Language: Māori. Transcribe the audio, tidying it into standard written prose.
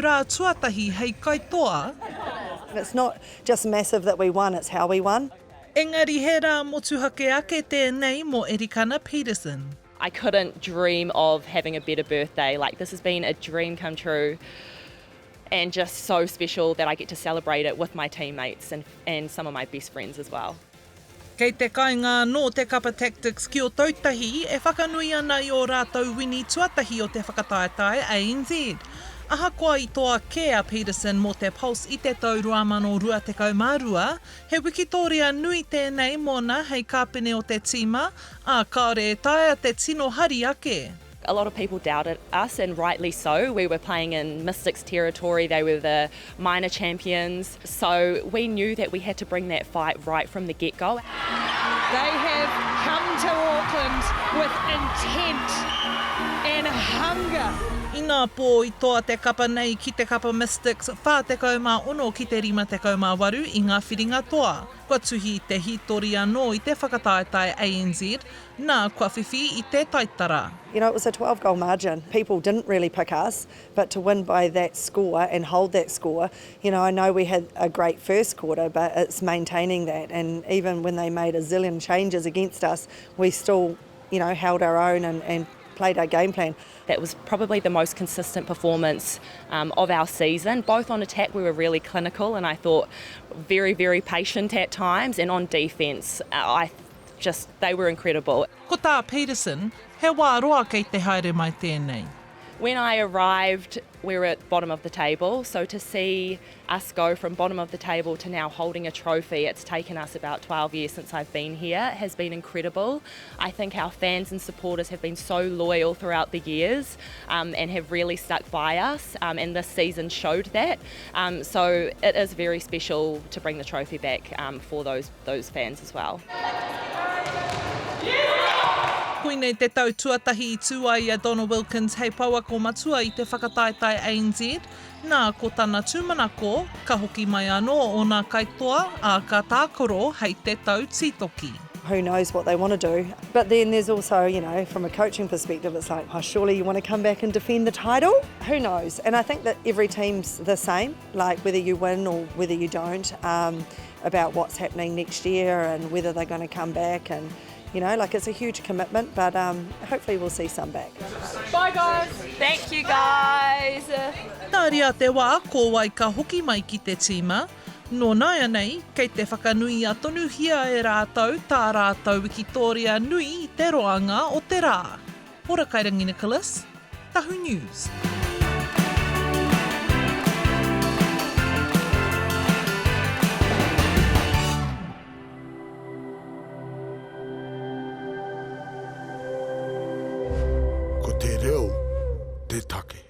tau rā tuatahi hei kaitoa. It's not just massive that we won, it's how we won. Engari he rā motu hake ake tēnei mo Erikana Peterson. I couldn't dream of having a better birthday. Like, this has been a dream come true and just so special that I get to celebrate it with my teammates and some of my best friends as well. Kei te kainga no te kapa Tactix ki Ōtautahi e whakanui ana I o rātou wini tuatahi o te whakataetae ANZ. Ahakoa I toa Kea Peterson mo te Pulse I te tau 2022, he wikitoria nui tēnei mona hei kāpene o te tīma, a kāore taia te tino hari ake. A lot of people doubted us, and rightly so. We were playing in Mystics territory, they were the minor champions, so we knew that we had to bring that fight right from the get-go. They have come to Auckland with intent and hunger. Ina pō I toa te kapa nei ki te kapa Mystics, whā tekau mā ono ki te rima tekau mā waru I ngā whiringa toa. Kua tuhi te hitori anō I te whakataetae ANZ, nā kua whiwhi I te taitara. You know, it was a 12-goal margin. People didn't really pick us, but to win by that score and hold that score, you know, I know we had a great first quarter, but it's maintaining that. And even when they made a zillion changes against us, we still, you know, held our own and played our game plan. That was probably the most consistent performance of our season. Both on attack we were really clinical, and I thought very, very patient at times, and on defence they were incredible. Ko tā Peterson, he wā roa kei te haere mai tēnei. When I arrived, we were at bottom of the table, so to see us go from bottom of the table to now holding a trophy, it's taken us about 12 years since I've been here, has been incredible. I think our fans and supporters have been so loyal throughout the years and have really stuck by us, and this season showed that. So it is very special to bring the trophy back for those fans as well. Koinei te tau tuatahi I tua I a Donna Wilkins hei pouako matua I te whakataetae ANZ, nā ko tana tūmanako, ka hoki mai anō o nā kaitoa a ka tākoro hei te tau tītoki. Who knows what they want to do. But then there's also, you know, from a coaching perspective, it's like, oh, surely you want to come back and defend the title? Who knows? And I think that every team's the same, like whether you win or whether you don't, about what's happening next year and whether they're going to come back. And you know, like it's a huge commitment, but hopefully we'll see some back. Bye guys. Thank you guys. Nā ria te wā, ko wai ka hoki mai ki te tīma. Nō ināianei, kei te whakanui a tonu hia e rātou, tā rātou wikitoria nui I te roanga o te rā. Ora Kairangi Nicholas, Tahu News. Ko te reo, te take.